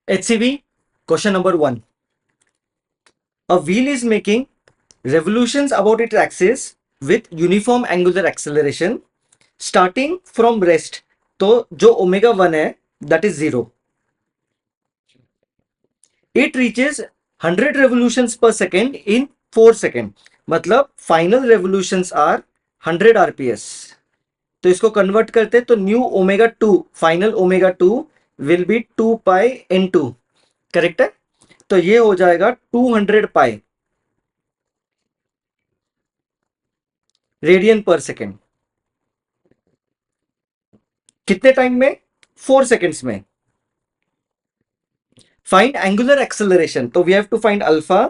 HCV, question number 1. A wheel is making revolutions about its axis with uniform angular acceleration starting from rest. तो जो omega 1 है that is 0. It reaches 100 revolutions per second in 4 seconds. मतलब final revolutions are 100 rps. तो इसको convert करते तो new omega 2 final omega 2 will बी 2 pi in 2. Correct है. तो ये हो जाएगा 200 पाई रेडियन पर सेकेंड. कितने टाइम में? 4 सेकेंड्स में. Find angular acceleration. तो we have to find alpha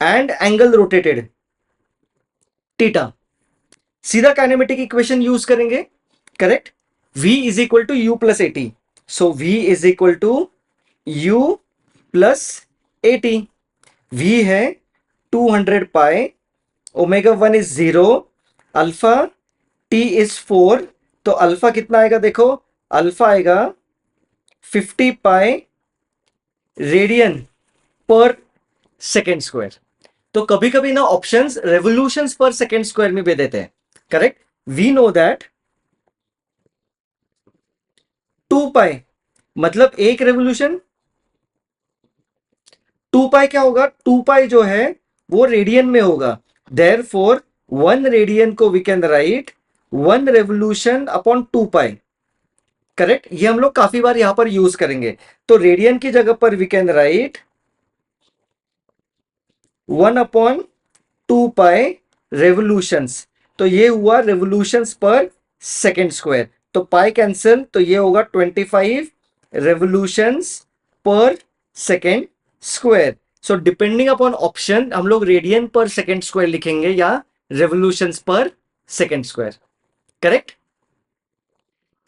and angle rotated theta. सीधा काइनेमेटिक इक्वेशन यूज करेंगे. Correct. v is equal to u plus a t. So v is equal to u plus a t. v है 200 pi, omega 1 is 0, alpha t is 4. तो alpha कितना आएगा? देखो alpha आएगा 50 pi radian पर second square. तो कभी कभी ना options revolutions per second square में भी देते हैं. Correct. We know that 2 pi मतलब एक रेवोल्यूशन. 2 पाई क्या होगा? 2 पाई जो है वो रेडियन में होगा. देयरफॉर 1 रेडियन को we can write 1 revolution upon 2 pi. Correct. ये हम लोग काफी बार यहां पर यूज करेंगे. तो रेडियन की जगह पर we can write 1 upon 2 pi revolutions. तो ये हुआ रेवोल्यूशंस पर सेकेंड स्क्वायर. तो पाई कैंसिल, तो ये होगा 25 revolutions per second square. So depending upon option हम लोग रेडियन पर सेकेंड स्क्वायर लिखेंगे या revolutions per second square. Correct.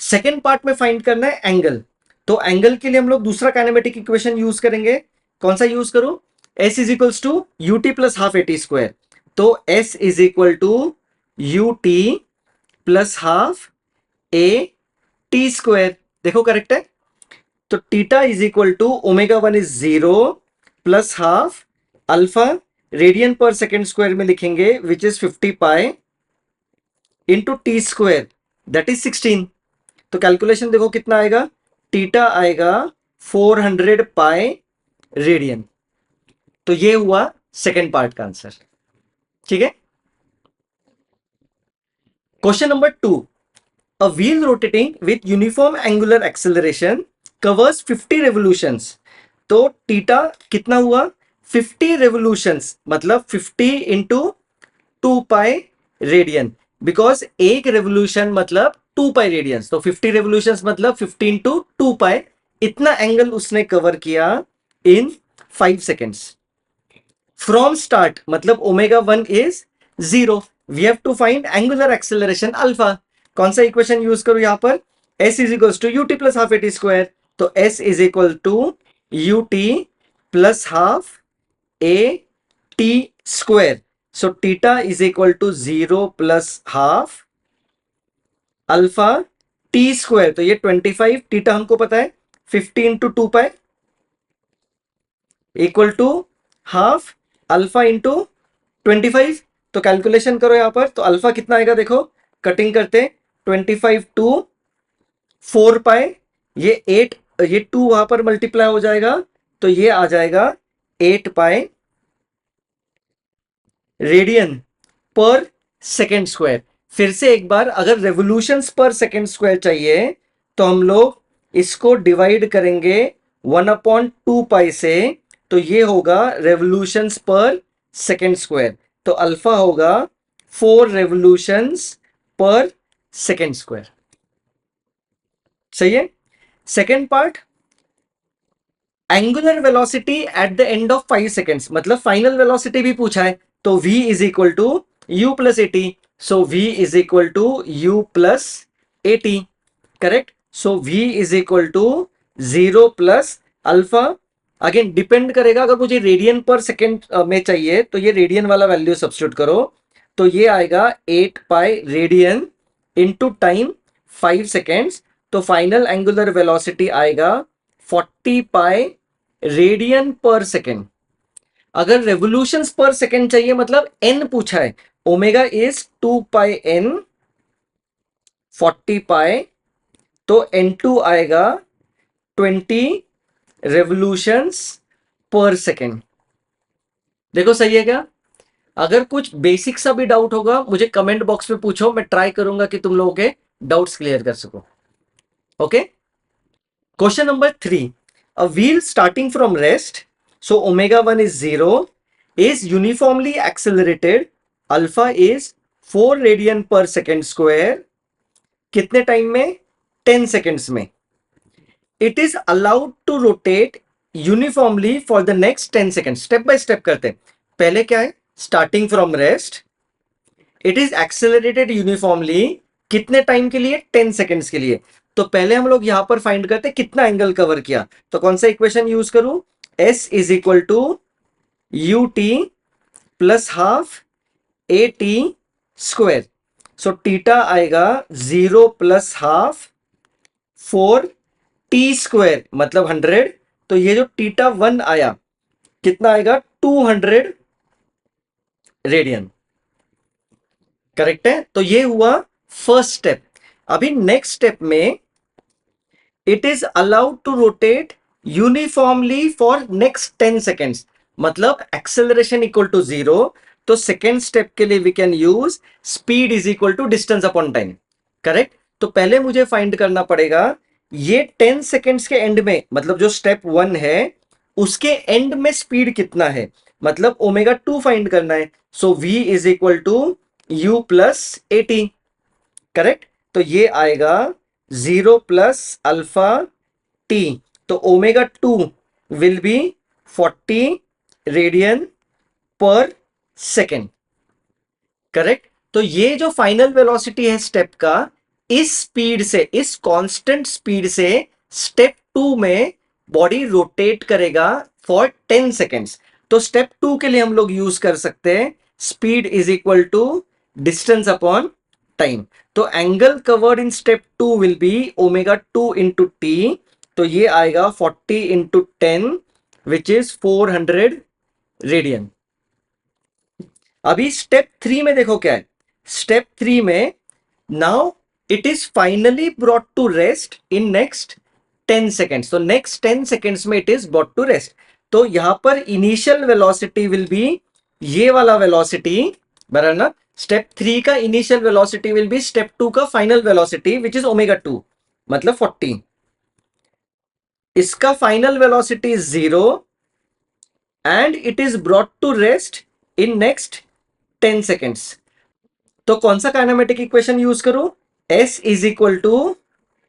Second part में फाइंड करना है एंगल. तो एंगल के लिए हम लोग दूसरा काइनेमेटिक इक्वेशन यूज करेंगे. कौन सा यूज करूं? s is equals to u t plus half a t square. तो s is equal to u t plus half a t square. देखो करेक्ट है. तो theta is equal to omega 1 is 0 plus half alpha radian पर second square में लिखेंगे which is 50 pi into t square that is 16. तो calculation देखो कितना आएगा. टीटा आएगा 400 पाई रेडियन. तो ये हुआ सेकेंड पार्ट का आंसर. ठीक है. Question number 2. A wheel rotating with uniform angular acceleration covers 50 revolutions. तो थीटा कितना हुआ? 50 revolutions मतलब 50 इंटू 2 पाई रेडियन. बिकॉज एक रेवोल्यूशन मतलब 2 पाई रेडियन. तो 50 रेवोल्यूशंस मतलब 50 इंटू 2 पाई. इतना एंगल उसने कवर किया इन 5 सेकेंड्स. फ्रॉम स्टार्ट मतलब omega 1 is 0. We have to find angular acceleration alpha. कौन सा इक्वेशन यूज करूं यहां पर? s is equal to u t plus half a t square. तो s is equal to u t plus half a t square. So theta is equal to 0 plus half alpha t square. तो ये 25 theta हमको पता है 50 into 2 pi equal to half alpha into 25. तो calculation करो यहां पर. तो अल्फा कितना आएगा? देखो कटिंग करते 25 टू 4 पाई. ये 8 ये 2 वहां पर मल्टीप्लाई हो जाएगा. तो ये आ जाएगा 8 पाई रेडियन पर सेकेंड स्क्वायर. फिर से एक बार अगर रेवोल्यूशंस पर सेकेंड स्क्वायर चाहिए तो हम लोग इसको डिवाइड करेंगे 1 अपॉन 2 पाई से. तो ये होगा रेवोल्यूशंस पर सेकेंड स्क्वायर. तो अल्फा होगा 4 रेवोल्यूशंस पर सेकेंड स्क्वायर. सही है. Second part angular velocity at the end of 5 seconds मतलब फाइनल वेलोसिटी भी पूछा है. तो v is equal to u plus a t. So v is equal to u plus a t. Correct. So v is equal to 0 plus alpha. Again depend करेगा. अगर मुझे radian पर second में चाहिए तो ये रेडियन वाला वैल्यू सब्स्टिट्यूट करो. तो ये आएगा 8 pi radian into time 5 seconds. तो फाइनल एंगुलर वेलोसिटी आएगा 40 पाई रेडियन पर सेकेंड। अगर रेवोल्यूशंस पर सेकेंड चाहिए मतलब एन पूछा है, ओमेगा इज 2 पाई एन 40 पाई, तो N2 आएगा 20 रेवोल्यूशंस पर सेकेंड। देखो सही है क्या? अगर कुछ बेसिक सा भी डाउट होगा मुझे कमेंट बॉक्स में पूछो, मैं ट्राई करूंगा कि तुम लोगों के डाउट्स क्लियर कर सको। Okay, question number 3, a wheel starting from rest, so omega 1 is 0, is uniformly accelerated, alpha is 4 radian पर सेकेंड स्क्वायर, कितने टाइम में? 10 सेकेंड्स में। It is allowed to rotate uniformly for the next 10 second. Step by step करते हैं। पहले क्या है? Starting from rest, it is accelerated uniformly, कितने टाइम के लिए? 10 सेकेंड्स के लिए। तो पहले हम लोग यहां पर फाइंड करते हैं कितना एंगल कवर किया। तो कौन सा इक्वेशन यूज करूं? S is equal to u t plus half a t square. So theta आएगा 0 प्लस हाफ 4 टी स्क्वायर मतलब 100। तो ये जो टीटा 1 आया कितना आएगा? 200 रेडियन। करेक्ट है? तो ये हुआ फर्स्ट स्टेप। अभी नेक्स्ट स्टेप में it is allowed to rotate uniformly for next 10 seconds, मतलब एक्सेलरेशन इक्वल टू 0। तो सेकेंड स्टेप के लिए we can use speed is equal to distance upon time. Correct? तो पहले मुझे फाइंड करना पड़ेगा ये 10 सेकेंड्स के एंड में, मतलब जो स्टेप 1 है उसके एंड में स्पीड कितना है, मतलब ओमेगा 2 फाइंड करना है। So v is equal to u plus a t. Correct? तो ये आएगा 0 प्लस अल्फा टी। तो ओमेगा 2 विल बी 40 रेडियन पर सेकेंड। करेक्ट? तो ये जो फाइनल वेलोसिटी है स्टेप का, इस स्पीड से, इस कांस्टेंट स्पीड से स्टेप 2 में बॉडी रोटेट करेगा फॉर 10 सेकेंड्स। तो स्टेप 2 के लिए हम लोग यूज कर सकते हैं speed is equal to distance upon time. तो angle covered in step 2 will be omega 2 into t. तो ये आएगा 40 इंटू 10 विच इज 400 रेडियन। अभी स्टेप 3 में देखो क्या है। स्टेप 3 में now it is finally brought to rest in next 10 seconds. तो नेक्स्ट 10 सेकेंड्स में it is brought to rest. तो यहां पर इनिशियल वेलोसिटी विल बी ये वाला वेलोसिटी, बराबर ना? स्टेप 3 का initial velocity will be step 2 का final velocity which is omega 2 मतलब 40। इसका final velocity is 0 and it is brought to rest in next 10 seconds. तो कौन सा काइनेमेटिक इक्वेशन यूज करूं? S is equal to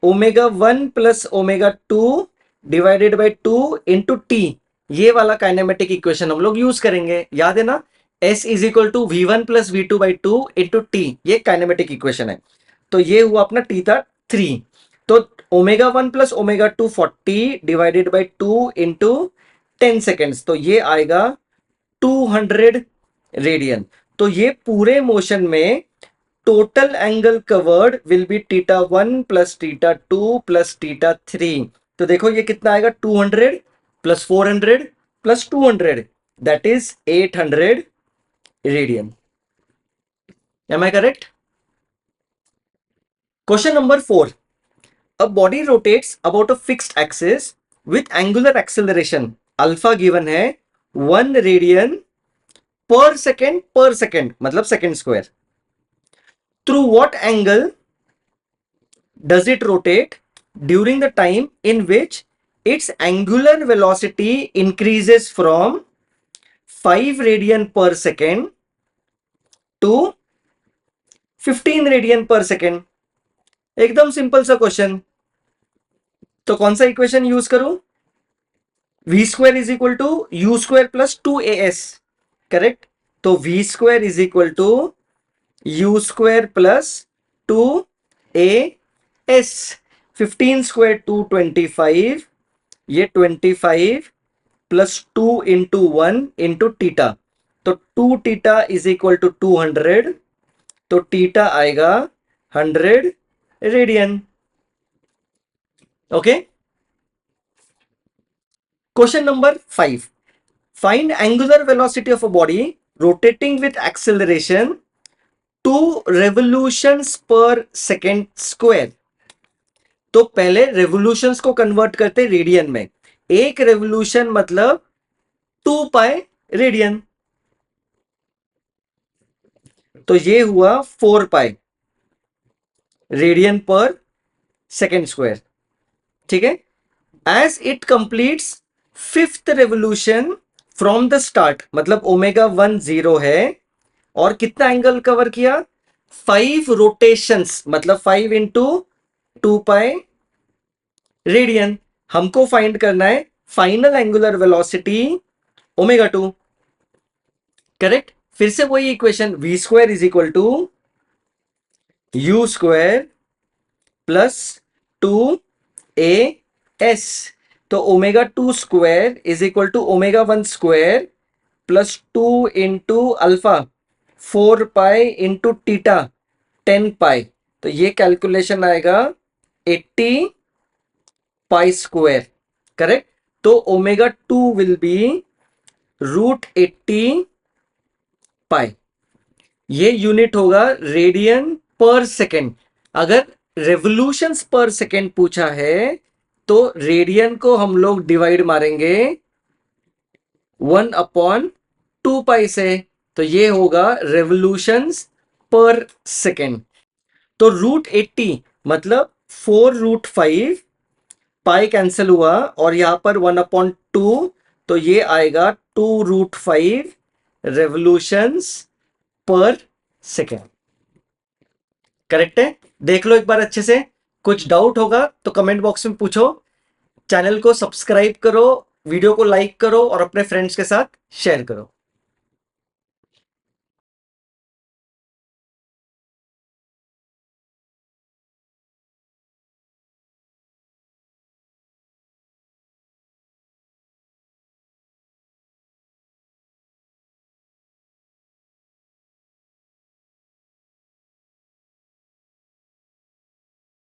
omega 1 plus omega 2 divided by 2 into t. ये वाला kinematic equation हम लोग यूज करेंगे, याद है ना? S is equal to V1 plus V2 by 2 into t, ये काइनेमेटिक इक्वेशन है। तो ये हुआ अपना टी था 3। तो omega 1 plus omega 2 40 divided by 2 into 10 seconds, तो ये आएगा 200 रेडियन। तो ये पूरे मोशन में total angle covered will be theta 1 plus theta 2 plus theta 3। तो देखो ये कितना आएगा? 200 plus 400 plus 200, that is 800 radian. Am I correct? Question number 4, a body rotates about a fixed axis with angular acceleration alpha given है 1 radian पर second मतलब second square. Through what angle does it rotate during the time in which its angular velocity increases from 5 radian per second to 15 radian पर second? एकदम simple सा question. तो कौन सा equation use करूं? V square is equal to u square plus 2as। Correct? तो v square is equal to u square plus 2as। 15 square 225, ये 25 plus 2 into 1 into theta. तो 2 टीटा इज इक्वल टू 200। तो theta आएगा 100 radian. Okay, question number 5, find angular velocity of a body rotating with acceleration 2 revolutions पर second square. तो पहले revolutions को convert करते radian में। एक रेवोल्यूशन मतलब 2 पाई रेडियन, तो ये हुआ 4 पाई रेडियन पर सेकेंड स्क्वायर। ठीक है, as it completes fifth revolution from the start, मतलब ओमेगा 1 0 है और कितना एंगल कवर किया, 5 रोटेशंस, मतलब 5 इंटू 2 पाई रेडियन। हमको फाइंड करना है final angular velocity omega 2। Correct, फिर से वही equation, v square is equal to u square plus 2 a s। तो omega 2 square is equal to omega 1 स्क्वायर plus 2 into alpha 4 pi into theta 10 pi. तो ये कैलकुलेशन आएगा 80 पाई स्क्वायर। करेक्ट, तो omega 2 will be √80 pi. ये unit होगा radian पर second. अगर रेवोल्यूशंस पर सेकेंड पूछा है तो रेडियन को हम लोग डिवाइड मारेंगे 1/2 पाई से, तो ये होगा रेवोल्यूशंस पर सेकेंड। तो √80 मतलब 4√5, पाई कैंसिल हुआ और यहां पर 1/2, तो ये आएगा 2√5 रेवोल्यूशंस पर सेकेंड। करेक्ट है, देख लो एक बार अच्छे से। कुछ डाउट होगा तो कमेंट बॉक्स में पूछो। चैनल को सब्सक्राइब करो, वीडियो को लाइक करो और अपने फ्रेंड्स के साथ शेयर करो।